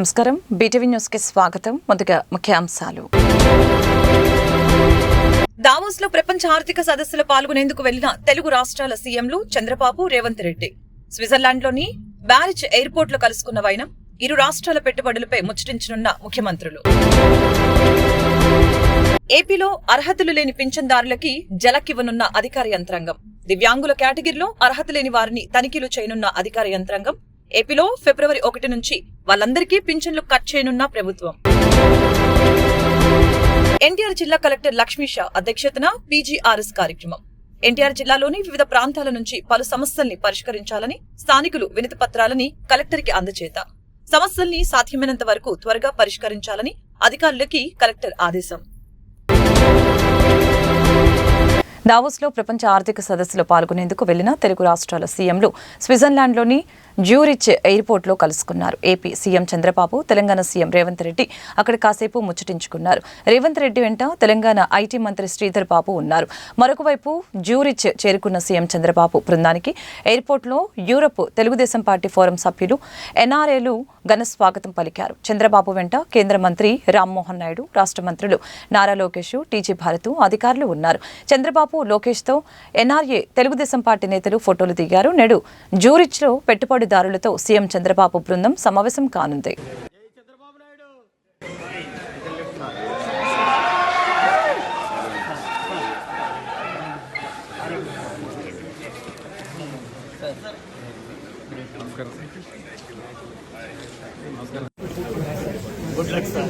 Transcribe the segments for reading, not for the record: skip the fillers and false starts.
నమస్కారం BTV news కి స్వాగతం. ముందుగా ముఖ్యాంశాలు. దావోస్ లో ప్రపంచ ఆర్థిక సదస్సులో పాల్గొనేందుకు వెళ్లిన తెలుగు రాష్ట్రాల సీఎంలు చంద్రబాబు, రేవంత్ రెడ్డి స్విట్జర్లాండ్ లోని బ్యారిచ్ ఎయిర్పోర్ట్ లో కలుసుకున్న వైనం. ఇరు రాష్ట్రాల పెట్టుబడులపై ముచ్చటించనున్న ముఖ్యమంత్రులు. ఏపీలో అర్హతలు లేని పింఛన్దారులకి జలకివ్వనున్న అధికార యంత్రాంగం. దివ్యాంగుల కేటగిరీలో అర్హత లేని వారిని తనిఖీలు చేయనున్న అధికార యంత్రాంగం. ఏపీలో ఫిబ్రవరి 1 నుంచి వాళ్ళందరికీ పింఛన్లు కట్ చేయనున్న ప్రభుత్వం. ఎన్టీఆర్ జిల్లా కలెక్టర్ లక్ష్మీషా అధ్యక్షతన పీజీఆర్ఎస్ కార్యక్రమం. ఎన్టీఆర్ జిల్లాలోని వివిధ ప్రాంతాల నుంచి పలు సమస్యల్ని పరిష్కరించాలని స్థానికులు వినతి పత్రాలని కలెక్టర్కి అందజేత. సమస్యల్ని సాధ్యమైనంత వరకు త్వరగా పరిష్కరించాలని అధికారులకి కలెక్టర్ ఆదేశం. దావోస్ లో ప్రపంచ ఆర్థిక సదస్సులో పాల్గొనేందుకు వెళ్లిన తెలుగు రాష్ట్రాల సీఎంలు స్విట్జర్లాండ్లోని జ్యూరిచ్ ఎయిర్పోర్ట్ లో కలుసుకున్నారు. AP CM Chandrababu, Telangana CM Revanth Reddy అక్కడ కాసేపు ముచ్చటించుకున్నారు. రేవంత్ రెడ్డి వెంట తెలంగాణ ఐటీ మంత్రి శ్రీధర్ బాబు ఉన్నారు. మరొకవైపు జ్యూరిచ్ చేరుకున్న సీఎం చంద్రబాబు బృందానికి ఎయిర్పోర్ట్ లో యూరప్ తెలుగుదేశం పార్టీ ఫోరం సభ్యులు, ఎన్ఆర్ఏలు ఘన స్వాగతం పలికారు. చంద్రబాబు వెంట కేంద్ర మంత్రి రామ్మోహన్ నాయుడు, రాష్ట్ర మంత్రులు నారా లోకేష్, టీజీ భారత్ అధికారులు ఉన్నారు. చంద్రబాబు, లోకేష్ తో ఎన్ఆర్ఏ తెలుగుదేశం పార్టీ నేతలు ఫోటోలు దిగారు. నేడు జ్యూరిచ్ లో పెట్టుబడిదారులతో సీఎం చంద్రబాబు బృందం సమావేశం కానుంది. Good luck, sir.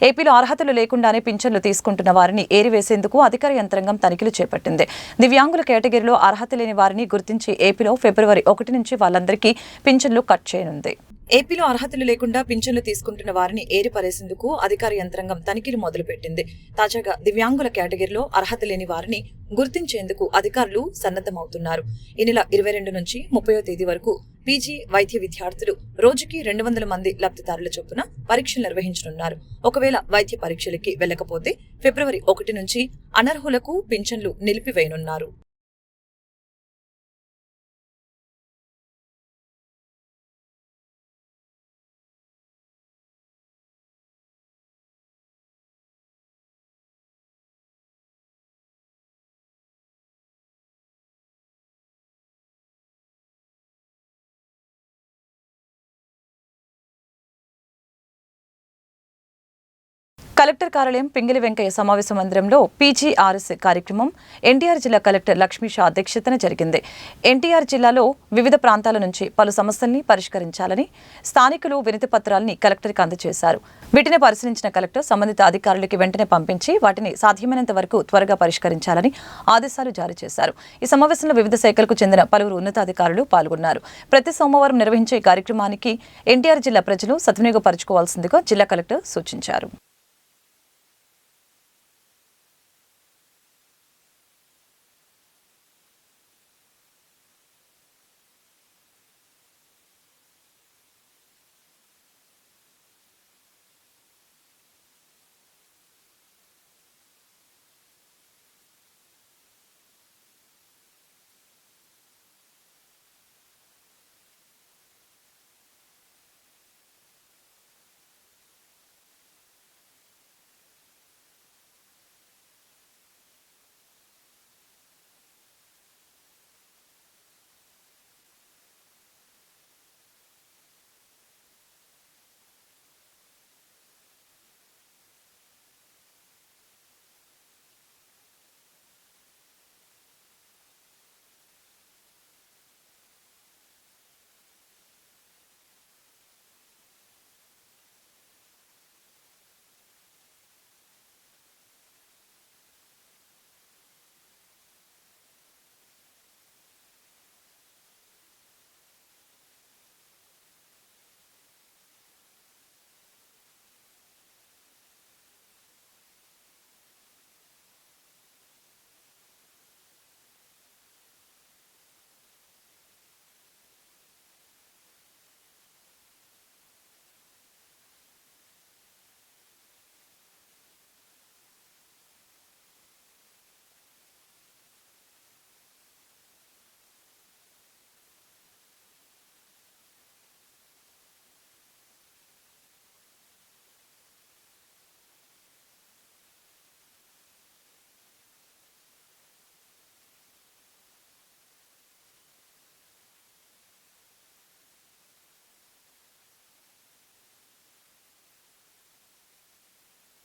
ఏపీలో అర్హతలు లేకుండానే పింఛన్లు తీసుకుంటున్న వారిని ఏరివేసేందుకు అధికార యంత్రాంగం తనిఖీలు చేపట్టింది. దివ్యాంగుల కేటగిరీలో అర్హత లేని వారిని గుర్తించి ఏపీలో ఫిబ్రవరి 1 నుంచి వాళ్ళందరికీ పింఛన్లు కట్ చేయనుంది. ఏపీలో అర్హతలు లేకుండా పింఛన్లు తీసుకుంటున్న వారిని ఏరిపరేసేందుకు అధికార యంత్రాంగం తనిఖీలు మొదలుపెట్టింది. తాజాగా దివ్యాంగుల కేటగిరీలో అర్హత లేని వారిని గుర్తించేందుకు అధికారులు సన్నద్దమవుతున్నారు. ఈ నెల 22 నుంచి 30వ తేదీ వరకు పీజీ వైద్య విద్యార్థులు రోజుకి 200 మంది లబ్ధిదారుల చొప్పున పరీక్షలు నిర్వహించనున్నారు. ఒకవేళ వైద్య పరీక్షలకి వెళ్లకపోతే ఫిబ్రవరి 1 నుంచి అనర్హులకు పింఛన్లు నిలిపివేయనున్నారు. కలెక్టర్ కార్యాలయం పింగిలి వెంకయ్య సమావేశ మందిరంలో పీజీఆర్ఎస్ కార్యక్రమం ఎన్టీఆర్ జిల్లా కలెక్టర్ లక్ష్మీషా అధ్యక్షతన జరిగింది. ఎన్టీఆర్ జిల్లాలో వివిధ ప్రాంతాల నుంచి పలు సమస్యల్ని పరిష్కరించాలని స్థానికులు వినతి పత్రాలని కలెక్టర్కి అందజేశారు. వీటిని పరిశీలించిన కలెక్టర్ సంబంధిత అధికారులకి వెంటనే పంపించి వాటిని సాధ్యమైనంత వరకు త్వరగా పరిష్కరించాలని ఆదేశాలు జారీ చేశారు. ఈ సమావేశంలో వివిధ శాఖలకు చెందిన పలువురు ఉన్నతాధికారులు పాల్గొన్నారు. ప్రతి సోమవారం నిర్వహించే కార్యక్రమానికి ఎన్టీఆర్ జిల్లా ప్రజలు సద్వినియోగపరచుకోవాల్సిందిగా జిల్లా కలెక్టర్ సూచించారు.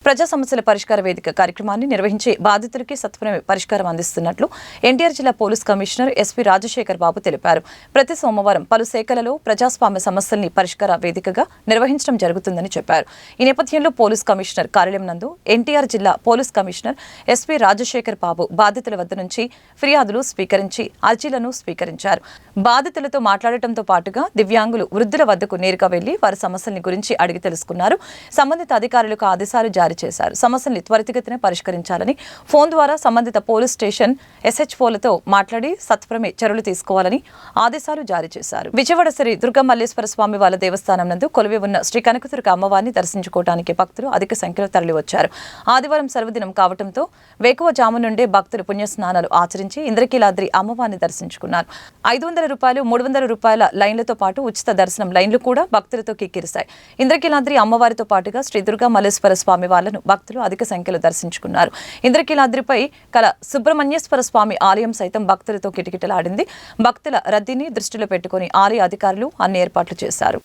ప్రజా సమస్యల పరిష్కార వేదిక కార్యక్రమాన్ని నిర్వహించి బాధితులకి సత్వరమే పరిష్కారం అందిస్తున్నట్లు ఎన్టీఆర్ జిల్లా పోలీస్ కమిషనర్ ఎస్పీ రాజశేఖర్ బాబు తెలిపారు. ప్రతి సోమవారం పలు శాఖలలో ప్రజాస్వామ్య సమస్యల్ని పరిష్కార వేదికగా నిర్వహించడం జరుగుతుందని చెప్పారు. ఈ నేపథ్యంలో పోలీస్ కమిషనర్ కార్యాలయం నందు ఎన్టీఆర్ జిల్లా పోలీస్ కమిషనర్ ఎస్పీ రాజశేఖర్ బాబు బాధితుల వద్ద నుంచి ఫిర్యాదులు స్వీకరించి అర్జీలను స్వీకరించారు. బాధితులతో మాట్లాడటంతో పాటుగా దివ్యాంగులు వృద్ధుల వద్దకు నేరుగా వెళ్లి వారి సమస్యల గురించి అడిగి తెలుసుకున్నారు. సంబంధిత అధికారులకు ఆదేశాలు జారీ చేశారు. సమస్యల్ని త్వరితగతిన పరిష్కరించాలని, ఫోన్ ద్వారా సంబంధిత పోలీస్ స్టేషన్ SHOలతో మాట్లాడి సత్వరమే చర్యలు తీసుకోవాలని ఆదేశాలు జారీ చేశారు. విజయవాడ శ్రీ దుర్గా మల్లేశ్వర స్వామి వారి దేవస్థానం నందు కొలువై ఉన్న శ్రీ కనకదుర్గ అమ్మవారిని దర్శించుకోవడానికి భక్తులు అధిక సంఖ్యలో తరలివచ్చారు. ఆదివారం సెలవుదినం కావడంతో వేకువజాము నుండే భక్తులు పుణ్యస్నానాలు ఆచరించి ఇంద్రకీలాద్రి అమ్మవారిని దర్శించుకున్నారు. 500 రూపాయలు, 300 రూపాయల లైన్లతో పాటు ఉచిత దర్శనం లైన్లు కూడా భక్తులతో కిక్కిరిశాయి. ఇంద్రకీలాద్రి అమ్మవారితో పాటుగా శ్రీ దుర్గా మల్లేశ్వర స్వామి వాళ్లను భక్తులు అధిక సంఖ్యలో దర్శించుకున్నారు. ఇంద్రకీలాద్రిపై కల సుబ్రహ్మణ్యేశ్వర స్వామి ఆలయం సైతం భక్తులతో కిటకిటలాడింది. భక్తుల రద్దీని దృష్టిలో పెట్టుకుని ఆలయ అధికారులు అన్ని ఏర్పాట్లు చేశారు.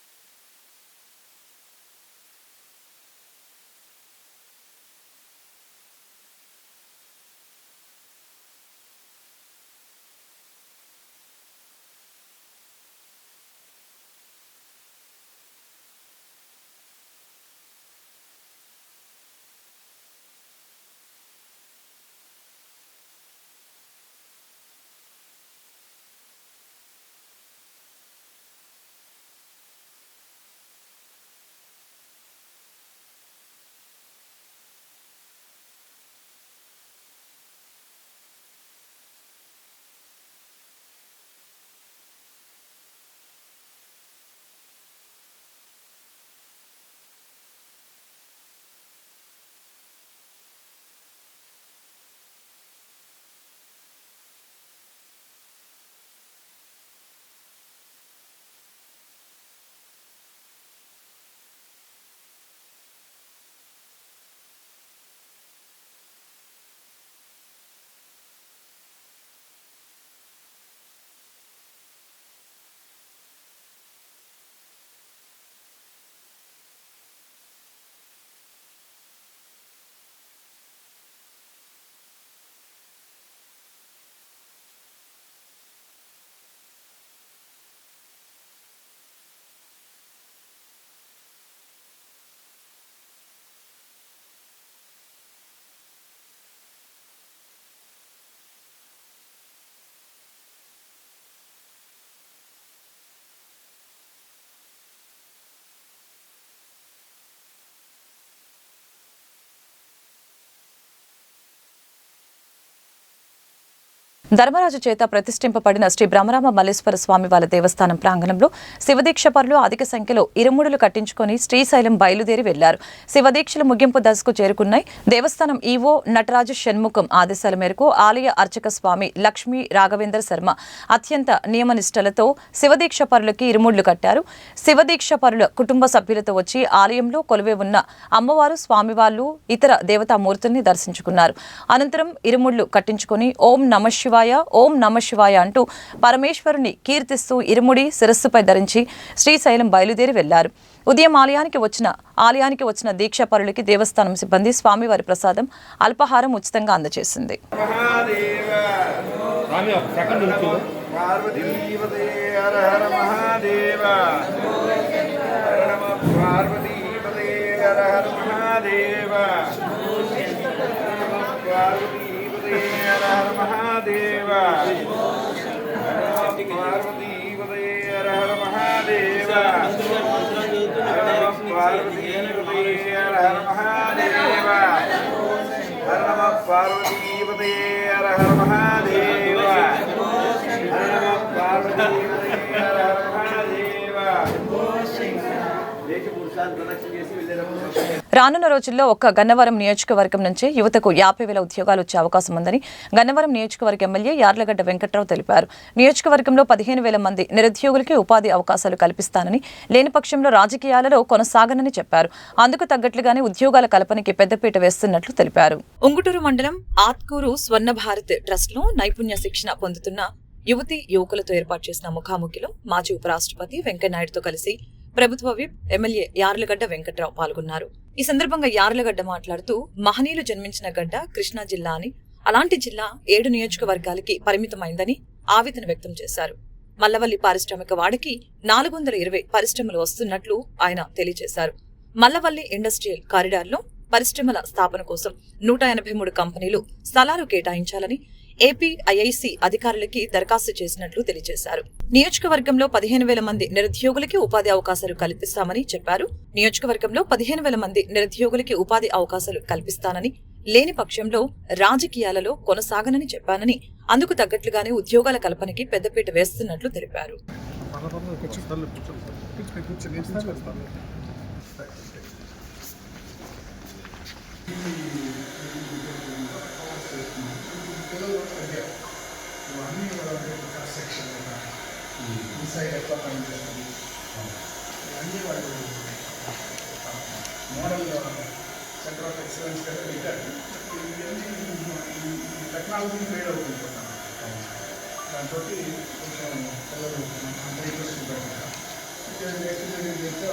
ధర్మరాజు చేత ప్రతిష్ఠింపబడిన శ్రీ బ్రహ్మరామ మల్లేశ్వర స్వామి వారి దేవస్థానం ప్రాంగణంలో శివదీక్ష పరులు అధిక సంఖ్యలో ఇరుముడులు కట్టించుకుని శ్రీశైలం బయలుదేరి వెళ్లారు. శివదీక్షలు ముగింపు దశకు చేరుకున్నాయి. దేవస్థానం ఈవో నటరాజు షణ్ముఖం ఆదేశాల మేరకు ఆలయ అర్చక స్వామి లక్ష్మీ రాఘవేంద్ర శర్మ అత్యంత నియమనిష్టలతో శివదీక్ష పరులకి ఇరుముడులు కట్టారు. శివదీక్ష పరుల కుటుంబ సభ్యులతో వచ్చి ఆలయంలో కొలువై ఉన్న అమ్మవారు, స్వామివార్లు, ఇతర దేవతామూర్తుల్ని దర్శించుకున్నారు. అనంతరం ఇరుముడులు కట్టించుకుని ఓం నమః శివాయ, ఓం నమః శివాయ అంటూ పరమేశ్వరుని కీర్తిస్తూ ఇరుముడి శిరస్సుపై ధరించి శ్రీశైలం బయలుదేరి వెళ్లారు. ఉదయం ఆలయానికి వచ్చిన దీక్షాపరులకి దేవస్థానం సిబ్బంది స్వామివారి ప్రసాదం అల్పాహారం ఉచితంగా అందజేసింది. హర హర మహాదేవ పార్వతీ ఉదయ హర హర మహాదేవ పార్వతీ ఉదయ హర హర మహాదేవ హర నమ పార్వతీ ఉదయ హర హర మహాదేవ హర నమ పార్వతీ ఉదయ హర హర మహాదేవ. రానున్న రోజుల్లో ఒక్క గన్నవరం నియోజకవర్గం నుంచి యువతకు 50,000 ఉద్యోగాలు వచ్చే అవకాశం ఉందని గన్నవరం నియోజకవర్గ ఎమ్మెల్యే యార్లగడ్డ వెంకట్రావు తెలిపారు. నియోజకవర్గంలో 15,000 మంది నిరుద్యోగులకి ఉపాధి అవకాశాలు కల్పిస్తానని, లేని పక్షంలో రాజకీయాలలో కొనసాగనని చెప్పారు. అందుకు తగ్గట్లుగానే ఉద్యోగాల కల్పనకి పెద్దపీట వేస్తున్నట్లు తెలిపారు. ఉంగుటూరు మండలం ఆత్కూరు స్వర్ణ భారత్ ట్రస్ట్ లో నైపుణ్య శిక్షణ పొందుతున్న యువతి యువకులతో ఏర్పాటు చేసిన ముఖాముఖిలో మాజీ ఉపరాష్ట్రపతి వెంకయ్యనాయుడుతో కలిసి ప్రభుత్వ విప్ ఎమ్మెల్యే యార్లగడ్డ వెంకట్రావు పాల్గొన్నారు. ఈ సందర్భంగా యార్లగడ్డ మాట్లాడుతూ మహనీయులు జన్మించిన గడ్డ కృష్ణా జిల్లా అని, అలాంటి జిల్లా 7 నియోజకవర్గాలకి పరిమితమైందని ఆవేదన వ్యక్తం చేశారు. మల్లవల్లి పారిశ్రామిక వాడకి 420 పరిశ్రమలు వస్తున్నట్లు ఆయన తెలియజేశారు. మల్లవల్లి ఇండస్ట్రియల్ కారిడార్లో పరిశ్రమల స్థాపన కోసం 183 కంపెనీలు స్థలాలు కేటాయించాలని ఏపీఐఐసి అధికారులకి దరఖాస్తు చేసినట్లు తెలియజేశారు. నియోజకవర్గంలో 15,000 మంది నిరుద్యోగులకి ఉపాధి అవకాశాలు కల్పిస్తామని చెప్పారు. నియోజకవర్గంలో 15,000 మంది నిరుద్యోగులకి ఉపాధి అవకాశాలు కల్పిస్తానని, లేని పక్షంలో రాజకీయాలలో కొనసాగనని చెప్పానని, అందుకు తగ్గట్లుగానే ఉద్యోగాల కల్పనకి పెద్దపీట వేస్తున్నట్లు తెలిపారు. మోడల్ సెంటర్ ఆఫ్ ఎక్సలెన్స్ కదా పెట్టారు. టెక్నాలజీ ట్రేడ్ అవుతుంది. దాంతో కొంచెం పిల్లలు అంత ఇంట్రెస్ట్ చూపెట్టారు. చెప్తే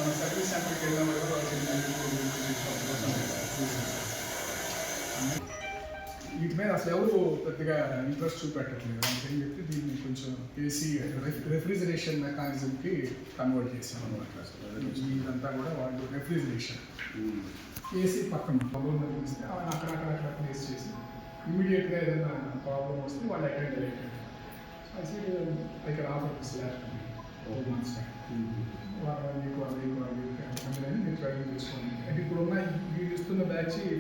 మన సర్వీస్ సెంటర్కి వెళ్ళిన వీటి మీద అసలు ఎవరు పెద్దగా ఇంట్రెస్ట్ చూపెట్టట్లేదు. అందుకని చెప్పి దీన్ని కొంచెం ఏసీ రెఫ్రిజరేషన్ మెకానిజంకి కన్వర్ట్ చేసాం అనమాట. ఇదంతా కూడా వాళ్ళు రెఫ్రిజరేషన్ ఏసీ పక్కన ప్రాబ్లం తెలిస్తే అవన్నీ అక్కడక్కడ ప్లేస్ చేసి ఇమీడియట్గా ఏదైనా ప్రాబ్లం వస్తే వాళ్ళు అటెండ్ అయ్యారు. I can offer this lab 4 months అందుకని మీరు ట్రైనింగ్ చేసుకోండి. అంటే ఇప్పుడున్న వీళ్ళు ఇస్తున్న బ్యాచ్ ఈ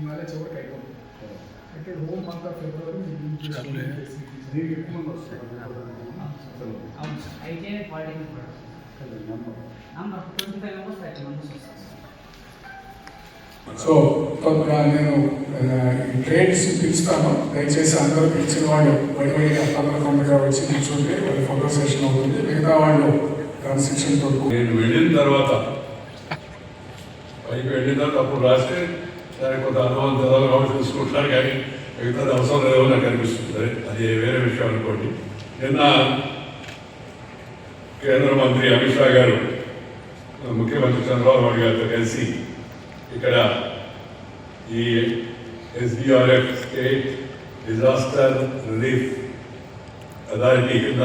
నెల చివరికి అయిపోతుంది. అంటే whole month of February so నేను ట్రేడ్స్ పిలుస్తాను. దయచేసి అందరూ పిలిచిన వాళ్ళు బయటబడిగా తొందరగా వచ్చి కూర్చుంటే వాళ్ళ ఫోటో సెషన్ అవుతుంది. మిగతా వాళ్ళు ట్రాన్సాక్షన్ నేను వెళ్ళిన తర్వాత పైకి వెళ్ళిన తర్వాత అప్పుడు రాస్తే దానికి కొంత అనుభవం చదవడం చూసుకుంటారు, కానీ మిగతా అవసరం లేదో నాకు అనిపిస్తుంది. అది వేరే విషయం అనుకోండి. నిన్న కేంద్ర మంత్రి అమిత్ షా గారు ముఖ్యమంత్రి చంద్రబాబు నాయుడు గారితో కలిసి ఇక్కడ ఈ SDRF state disaster relief authority కింద,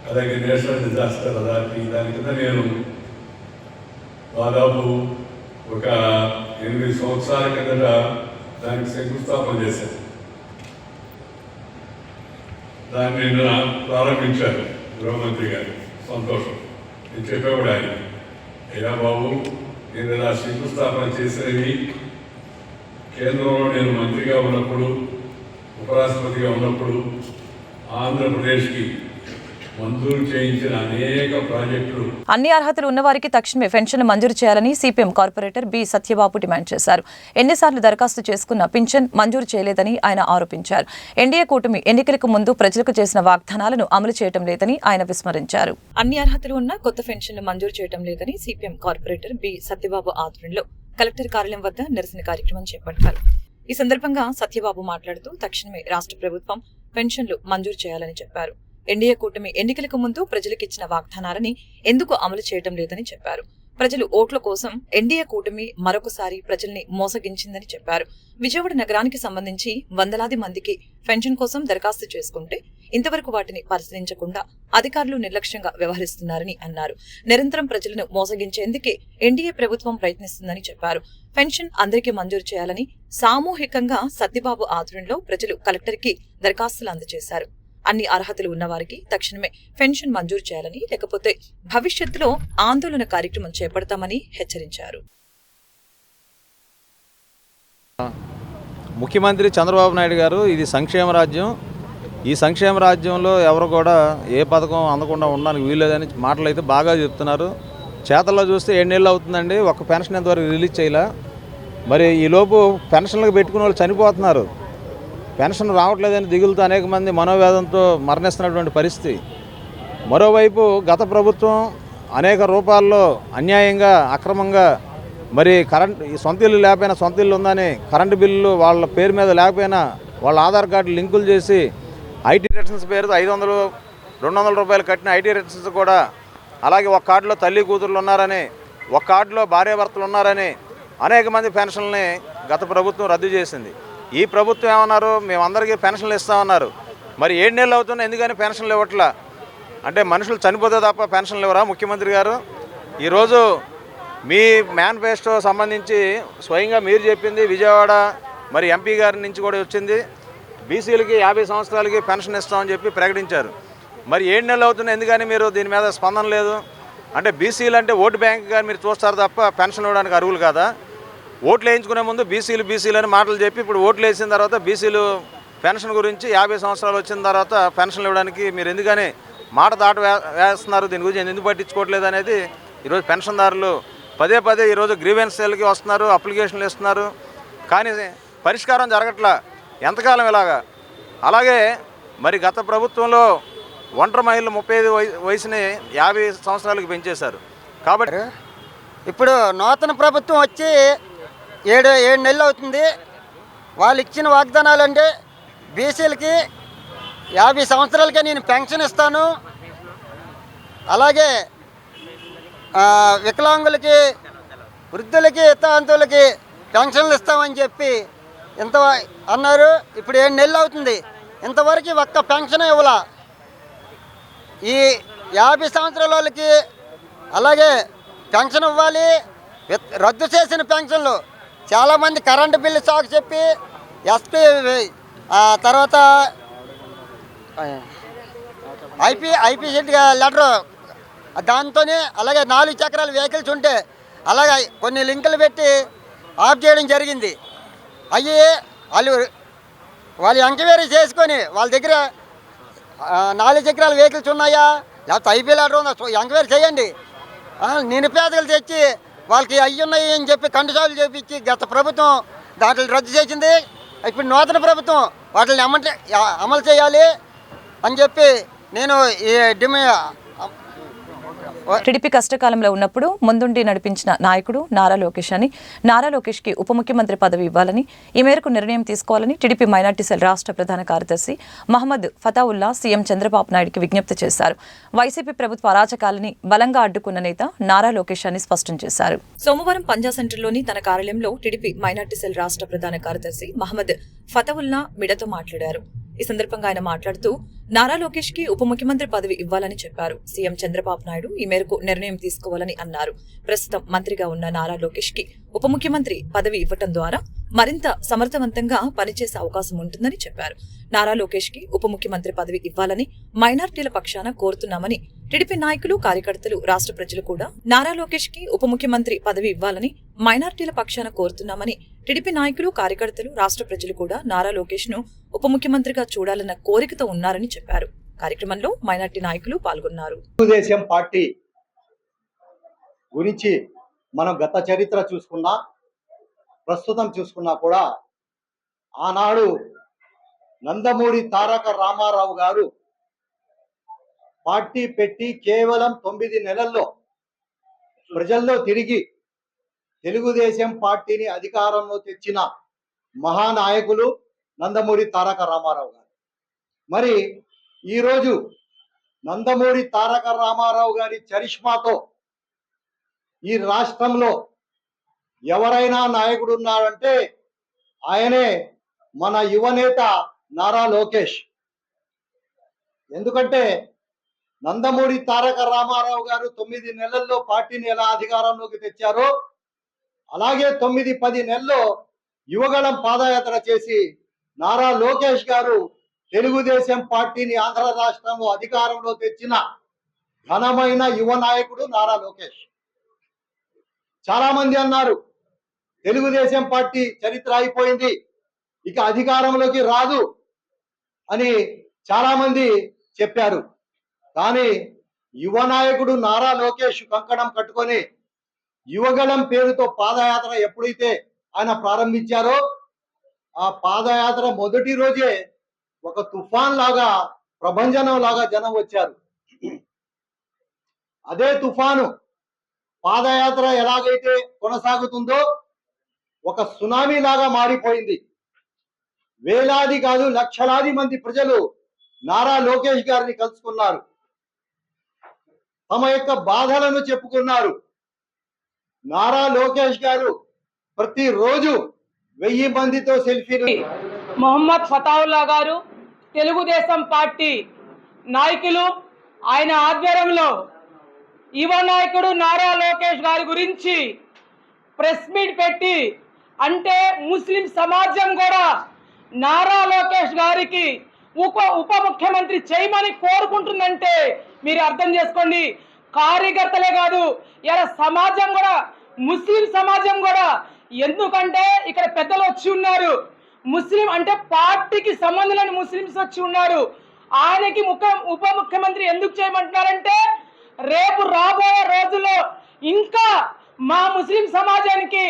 అలాగే నేషనల్ డిజాస్టర్ అథారిటీ దాని కింద నేను దాదాపు ఒక 8 సంవత్సరాల కిందట దానికి శంకుస్థాపన చేశాను. దాన్ని నిన్న ప్రారంభించారు గృహమంత్రి గారు. సంతోషం. నేను చెప్పేవాడు ఆయన, అయ్యా బాబు, నేను ఇలా శంకుస్థాపన చేసినవి కేంద్రంలో నేను మంత్రిగా ఉన్నప్పుడు, ఉపరాష్ట్రపతిగా ఉన్నప్పుడు ఆంధ్రప్రదేశ్కి మంజూరు చేయించిన అనేక ప్రాజెక్టులు. అన్ని అర్హతలు ఉన్నవారికి తక్షణమే పెన్షన్ మంజూరు చేయాలని CPM corporator B Satyababu demand చేశారు. ఎన్నిసార్లు దరఖాస్తు చేసుకున్న పింఛన్ మంజూరు చేయలేదని ఆయన ఆరోపించారు. ఎన్డీఏ కూటమి ఎన్నికలకు ముందు ప్రజలకు చేసిన వాగ్దానాలను అమలు చేయడం లేదని ఆయన విస్మరించారు. అన్ని అర్హతలు ఉన్న కొత్త పెన్షన్లు మంజూరు చేయడం లేదని సిపిఎం కార్పొరేటర్ బి సత్యబాబు ఆధ్వర్యంలో కలెక్టర్ కార్యాలయం వద్ద నిరసన కార్యక్రమం చేపట్టారు. ఈ సందర్భంగా సత్యబాబు మాట్లాడుతూ తక్షణమే రాష్ట్ర ప్రభుత్వం పెన్షన్లు మంజూరు చేయాలని చెప్పారు. ఎన్డీఏ కూటమి ఎన్నికలకు ముందు ప్రజలకిచ్చిన వాగ్దానాలని ఎందుకు అమలు చేయడం లేదని చెప్పారు. ప్రజలు ఓట్ల కోసం ఎన్డీఏ కూటమి మరొకసారి ప్రజల్ని మోసగించిందని చెప్పారు. విజయవాడ నగరానికి సంబంధించి వందలాది మందికి పెన్షన్ కోసం దరఖాస్తు చేసుకుంటే ఇంతవరకు వాటిని పరిశీలించకుండా అధికారులు నిర్లక్ష్యంగా వ్యవహరిస్తున్నారని అన్నారు. నిరంతరం ప్రజలను మోసగించేందుకే ఎన్డీఏ ప్రభుత్వం ప్రయత్నిస్తుందని చెప్పారు. పెన్షన్ అందరికీ మంజూరు చేయాలని సామూహికంగా సత్యబాబు ఆధ్వర్యంలో ప్రజలు కలెక్టర్కి దరఖాస్తులు అందజేశారు. అన్ని అర్హతలు ఉన్నవారికి తక్షణమే పెన్షన్ మంజూరు చేయాలని, లేకపోతే భవిష్యత్తులో ఆందోళన కార్యక్రమం చేపడతామని హెచ్చరించారు. ముఖ్యమంత్రి చంద్రబాబు నాయుడు గారు ఇది సంక్షేమ రాజ్యం, ఈ సంక్షేమ రాజ్యంలో ఎవరు కూడా ఏ పథకం అందకుండా ఉండడానికి వీల్లేదని మాటలు అయితే బాగా చెప్తున్నారు. చేతల్లో చూస్తే 7 నెలలు అవుతుందండి, ఒక్క పెన్షన్ ఎంతవరకు రిలీజ్ చేయలే. మరి ఈలోపు పెన్షన్లకు పెట్టుకునే వాళ్ళు చనిపోతున్నారు. పెన్షన్ రావట్లేదని దిగులుతో అనేక మంది మనోవేదంతో మరణిస్తున్నటువంటి పరిస్థితి. మరోవైపు గత ప్రభుత్వం అనేక రూపాల్లో అన్యాయంగా, అక్రమంగా మరి సొంత ఇల్లు లేకపోయినా సొంత ఇల్లు ఉందని కరెంటు బిల్లులు వాళ్ళ పేరు మీద లేకపోయినా వాళ్ళ ఆధార్ కార్డు లింకులు చేసి ఐటీ రిటర్న్స్ పేరుతో 500-200 రూపాయలు కట్టిన ఐటీ రిటర్న్స్ కూడా అలాగే ఒక కార్డులో తల్లి కూతుర్లు ఉన్నారని, ఒక కార్డులో భార్యాభర్తలు ఉన్నారని అనేక మంది పెన్షన్లని గత ప్రభుత్వం రద్దు చేసింది. ఈ ప్రభుత్వం ఏమన్నారు, మేమందరికీ పెన్షన్లు ఇస్తామన్నారు. మరి 7 నెలలు అవుతున్నా ఎందుకని పెన్షన్లు ఇవ్వట్లా? అంటే మనుషులు చనిపోతే తప్ప పెన్షన్లు ఇవ్వరా ముఖ్యమంత్రి గారు? ఈరోజు మీ మేనిఫెస్టో సంబంధించి స్వయంగా మీరు చెప్పింది విజయవాడ మరి ఎంపీ గారి నుంచి కూడా వచ్చింది, బీసీలకి 50 సంవత్సరాలకి పెన్షన్ ఇస్తామని చెప్పి ప్రకటించారు. మరి 7 నెలలు అవుతున్నా ఎందుకని మీరు దీని మీద స్పందన లేదు? అంటే బీసీలు అంటే ఓటు బ్యాంక్గా మీరు చూస్తారు తప్ప పెన్షన్ ఇవ్వడానికి అర్హులు కాదా? ఓట్లు వేయించుకునే ముందు బీసీలు అని మాటలు చెప్పి ఇప్పుడు ఓట్లు వేసిన తర్వాత బీసీలు పెన్షన్ గురించి 50 సంవత్సరాలు వచ్చిన తర్వాత పెన్షన్లు ఇవ్వడానికి మీరు ఎందుకని మాట దాట వేస్తున్నారు? దీని గురించి ఎందుకు పట్టించుకోవట్లేదు అనేది ఈరోజు పెన్షన్దారులు పదే ఈరోజు గ్రీవెన్స్ సెల్కి వస్తున్నారు, అప్లికేషన్లు ఇస్తున్నారు, కానీ పరిష్కారం జరగట్లా. ఎంతకాలం ఇలాగా? అలాగే మరి గత ప్రభుత్వంలో ఒంటరి మహిళలు 35 వయసుని 50 సంవత్సరాలకు పెంచేశారు. కాబట్టి ఇప్పుడు నూతన ప్రభుత్వం వచ్చి 7 నెలలు అవుతుంది. వాళ్ళు ఇచ్చిన వాగ్దానాలు అంటే బీసీలకి 50 సంవత్సరాలకే నేను పెన్షన్ ఇస్తాను, అలాగే వికలాంగులకి, వృద్ధులకి, వితంతువులకి పెన్షన్లు ఇస్తామని చెప్పి ఇంత అన్నారు. ఇప్పుడు 7 నెలలు అవుతుంది, ఇంతవరకు ఒక్క పెన్షన్ ఇవ్వాల. ఈ 50 సంవత్సరాల వాళ్ళకి అలాగే పెన్షన్ ఇవ్వాలి. రద్దు చేసిన పెన్షన్లు చాలామంది కరెంటు బిల్లు సాకు చెప్పి ఎస్పీ తర్వాత ఐపీసీ లెటరు దాంతోనే, అలాగే 4 చక్రాల వెహికల్స్ ఉంటే అలాగే కొన్ని లింకులు పెట్టి ఆఫ్ చేయడం జరిగింది. అవి వాళ్ళు ఎంక్వైరీ చేసుకొని వాళ్ళ దగ్గర 4 చక్రాల వెహికల్స్ ఉన్నాయా లేకపోతే ఐపీ లెటర్ ఉందా ఎంక్వైరీ చేయండి. నిరుపేదలు తెచ్చి వాళ్ళకి అయ్యి ఉన్నాయి అని చెప్పి కండుసాలు చేపించి గత ప్రభుత్వం దాంట్లో రద్దు చేసింది. ఇప్పుడు నూతన ప్రభుత్వం వాటిని అమలు చేయాలి అని చెప్పి నేను ఈ టీడీపీ కష్టకాలంలో ఉన్నప్పుడు ముందుండి నడిపించిన నాయకుడు నారా లోకేష్ అని, నారా లోకేష్కి ఉప ముఖ్యమంత్రి పదవి ఇవ్వాలని, ఈ మేరకు నిర్ణయం తీసుకోవాలని టీడీపీ మైనార్టీ సెల్ రాష్ట్ర ప్రధాన కార్యదర్శి మహమ్మద్ ఫతావుల్లా సీఎం చంద్రబాబు నాయుడుకి విజ్ఞప్తి చేశారు. వైసీపీ ప్రభుత్వ అరాచకాలని బలంగా అడ్డుకున్న నేత నారా లోకేష్ అని స్పష్టం చేశారు. సోమవారం పంజా సెంటర్లోని తన కార్యాలయంలో టీడీపీ మైనార్టీ సెల్ రాష్ట్ర ప్రధాన కార్యదర్శి మహమ్మద్ ఫతావుల్లా మీడియాతో మాట్లాడారు. ఈ సందర్భంగా ఆయన మాట్లాడుతూ నారా లోకేష్ కి ఉప ముఖ్యమంత్రి పదవి ఇవ్వాలని చెప్పారు. సీఎం చంద్రబాబు నాయుడు ఈ మేరకు నిర్ణయం తీసుకోవాలని అన్నారు. ప్రస్తుతం మంత్రిగా ఉన్న నారా లోకేష్ కి ఉప ముఖ్యమంత్రి పదవి ఇవ్వటం ద్వారా మరింత సమర్థవంతంగా పనిచేసే అవకాశం ఉంటుందని చెప్పారు. నారా లోకేష్ కి ఉప ముఖ్యమంత్రి పదవి ఇవ్వాలని మైనార్టీల పక్షాన కోరుతున్నామని టీడీపీ నాయకులు, కార్యకర్తలు, రాష్ట్ర ప్రజలు కూడా నారా లోకేష్ కి ఉప ముఖ్యమంత్రి పదవి ఇవ్వాలని మైనార్టీల పక్షాన కోరుతున్నామని టీడీపీ నాయకులు, కార్యకర్తలు, రాష్ట్ర ప్రజలు కూడా నారా లోకేష్ ను ఉప ముఖ్యమంత్రిగా చూడాలన్న కోరికతో ఉన్నారని చెప్పారు. కార్యక్రమంలో మైనార్టీ నాయకులు పాల్గొన్నారు. తెలుగుదేశం పార్టీ గురించి మనం గత చరిత్ర చూసుకున్నా, ప్రస్తుతం చూసుకున్నా కూడా ఆనాడు నందమూరి తారక రామారావు గారు పార్టీ పెట్టి కేవలం 9 నెలల్లో ప్రజల్లో తిరిగి తెలుగుదేశం పార్టీని అధికారంలో తెచ్చిన మహానాయకులు నందమూరి తారక రామారావు గారు. మరి ఈరోజు నందమూరి తారక రామారావు గారి చరిష్మాతో ఈ రాష్ట్రంలో ఎవరైనా నాయకుడు ఉన్నాడంటే ఆయనే మన యువనేత నారా లోకేష్. ఎందుకంటే నందమూరి తారక రామారావు గారు 9 నెలల్లో పార్టీని ఎలా అధికారంలోకి తెచ్చారో అలాగే 9-10 నెలల్లో యువగళం పాదయాత్ర చేసి నారా లోకేష్ గారు తెలుగుదేశం పార్టీని ఆంధ్ర రాష్ట్రంలో అధికారంలో తెచ్చిన ఘనమైన యువ నాయకుడు నారా లోకేష్. చాలా మంది అన్నారు తెలుగుదేశం పార్టీ చరిత్ర అయిపోయింది, ఇక అధికారంలోకి రాదు అని చాలా మంది చెప్పారు. కానీ యువ నాయకుడు నారా లోకేష్ కంకణం కట్టుకొని యువగళం పేరుతో పాదయాత్ర ఎప్పుడైతే ఆయన ప్రారంభించారో ఆ పాదయాత్ర మొదటి రోజే ఒక తుఫాన్ లాగా, ప్రభంజనం లాగా జనం వచ్చారు. అదే తుఫాను పాదయాత్ర ఎలాగైతే కొనసాగుతుందో ఒక సునామీ లాగా మారిపోయింది. వేలాది కాదు లక్షలాది మంది ప్రజలు నారా లోకేష్ గారిని కలుసుకున్నారు. తమ యొక్క బాధలను చెప్పుకున్నారు. నారా లోకేష్ గారు ప్రతిరోజు 1000 మందితో సెల్ఫీలు. మొహమ్మద్ ఫతావుల్లా గారు తెలుగుదేశం పార్టీ నాయకులు, ఆయన ఆధ్వర్యంలో యువ నాయకుడు నారా లోకేష్ గారి గురించి ప్రెస్ మీట్ పెట్టి, అంటే ముస్లిం సమాజం కూడా నారా లోకేష్ గారికి ఉప ముఖ్యమంత్రి చేయమని కోరుకుంటుందంటే మీరు అర్థం చేసుకోండి. కార్యకర్తలే కాదు, ఇలా సమాజం కూడా, ముస్లిం సమాజం కూడా, ఎందుకంటే ఇక్కడ పెద్దలు వచ్చి ఉన్నారు, ముస్లిం అంటే పార్టీకి సంబంధం లేని ముస్లింస్ వచ్చి ఉన్నారు. ఆయనకి ఉప ముఖ్యమంత్రి ఎందుకు చేయమంటున్నారంటే, రేపు రాబోయే రోజుల్లో ఇంకా మా ముస్లిం సమాజానికి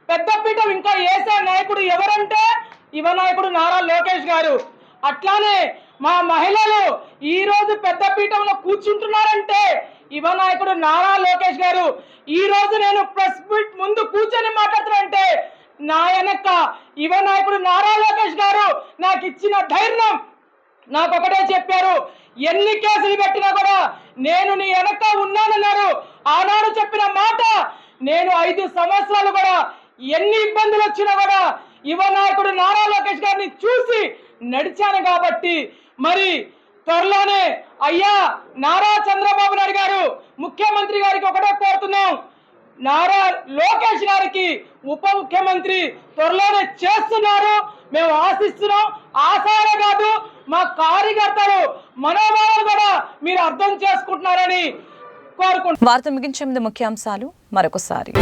పెద్దపీట ఇంకా వేసే నాయకుడు ఎవరంటే యువ నాయకుడు నారా లోకేష్ గారు. అట్లానే మా మహిళలు ఈ రోజు పెద్దపీఠంలో కూర్చుంటున్నారంటే యువ నాయకుడు నారా లోకేష్ గారు. ఈ రోజు నేను ప్రెస్ మీట్ ముందు కూర్చొని మాట్లాడుతున్నానంటే నా వెనక యువ నాయకుడు నారా లోకేష్ గారు నాకు ఇచ్చిన ధైర్యం. నాకు ఒకటే చెప్పారు, ఎన్ని కేసులు పెట్టినా కూడా నేను నీ వెనక ఉన్నానన్నారు. ఆనాడు చెప్పిన మాట, నేను 5 సంవత్సరాలు కూడా ఎన్ని ఇబ్బందులు వచ్చినా కూడా యువ నాయకుడు నారా లోకేష్ గారిని చూసి నడిచాను. కాబట్టి మరి త్వరలోనే అయ్యా నారా చంద్రబాబు నాయుడు గారు ముఖ్యమంత్రి గారికి ఒకటే కోరుతున్నాం, నారా లోకేష్ గారికి ఉప ముఖ్యమంత్రి త్వరలోనే చేస్తున్నారు. మేము ఆశిస్తున్నాం. ఆశాలే కాదు, మా కార్యకర్తలు మనోభావాలు కూడా మీరు అర్థం చేసుకుంటున్నారని కోరుకుంటున్నాం. వార్త ముగించే ముందు ముఖ్యాంశాలు మరొకసారి.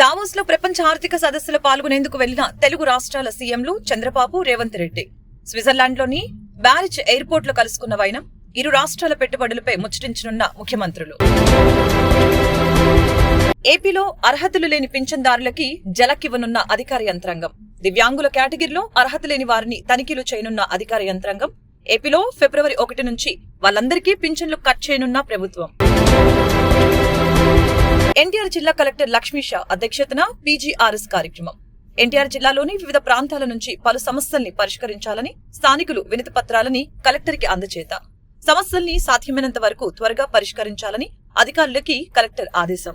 దావోస్ లో ప్రపంచ ఆర్థిక సదస్సులో పాల్గొనేందుకు వెళ్లిన తెలుగు రాష్ట్రాల సీఎంలు చంద్రబాబు, రేవంత్ రెడ్డి. స్విట్జర్లాండ్లోని బ్యారిచ్ ఎయిర్పోర్ట్ లో కలుసుకున్న వైనం. ఇరు రాష్ట్రాల పెట్టుబడులపై ముచ్చటించనున్న ముఖ్యమంత్రులు. ఏపీలో అర్హతలు లేని పింఛన్దారులకి జలకివ్వనున్న అధికార యంత్రాంగం. దివ్యాంగుల కేటగిరీలో అర్హత లేని వారిని తనిఖీలు చేయనున్న అధికార యంత్రాంగం. ఏపీలో ఫిబ్రవరి 1 నుంచి వాళ్ళందరికీ పింఛన్లు కట్ చేయనున్న ప్రభుత్వం. ఎన్టీఆర్ జిల్లా కలెక్టర్ లక్ష్మీషా అధ్యక్షతన పీజీఆర్ఎస్ కార్యక్రమం. ఎన్టీఆర్ జిల్లాలోని వివిధ ప్రాంతాల నుంచి పలు సమస్యల్ని పరిష్కరించాలని స్థానికులు వినతి పత్రాలని కలెక్టర్కి అందజేత. సమస్యల్ని సాధ్యమైనంత వరకు త్వరగా పరిష్కరించాలని అధికారులకి కలెక్టర్ ఆదేశం.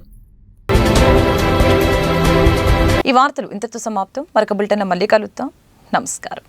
ఈ వార్తలు ఇంతటితో సమాప్తం. మరొక బులెటిన్ మళ్ళీ కలుద్దాం. నమస్కారం.